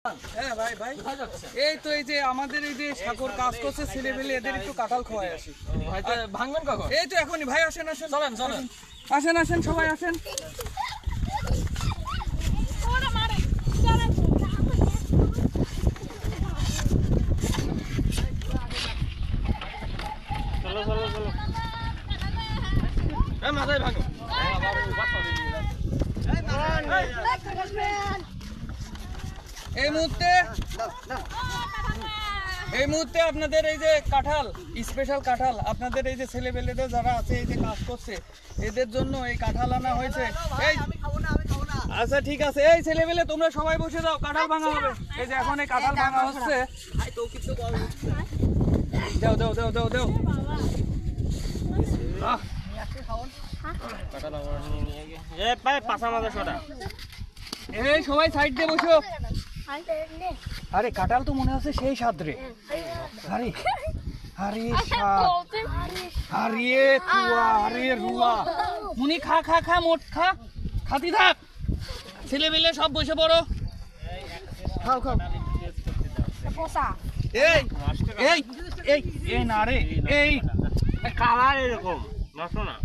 হ্যাঁ ভাই ভাই এই তো এই যে আমাদের এই যে সাগর কাজ করছে ছেলেবেলে এদের একটু কাঁঠাল খাওয়াই আসি। ভাঙবেন কখন? এই তো এখনই ভাই আসেন আসেন চলেন চলেন আসেন আসেন সবাই আসেন। চলো চলো চলো মাথায় ভাঙো এই মুহূর্তে আপনাদের এই যে কাঁঠাল স্পেশাল কাঁঠাল আপনাদের এই যে ছেলেবেলেদের যারা আছে এই যে কাজ করছে এদের জন্য এই কাঁঠাল আনা হয়েছে। এই আচ্ছা ঠিক আছে এই ছেলেবেলে তোমরা সবাই বসে যাও, কাঁঠাল ভাঙা হবে। এই যে এখন এই কাঁঠাল ভাঙা হচ্ছে। দাও দাও দাও দাও দাও এই সবাই সাইড দিয়ে বসো। আরে কাঁঠাল তো মনে হচ্ছে সেই স্বাদ রে। আরে আরে স্বাদ, আরে তুয়া, আরে রুয়া। মুনি খা খা খা মোট খা, খাতি থাক। ছেলে মেলে সব বসে পড়ো, খাও খাও। এই এই এই এই না রে এই কালার এরকম নষ্ট না।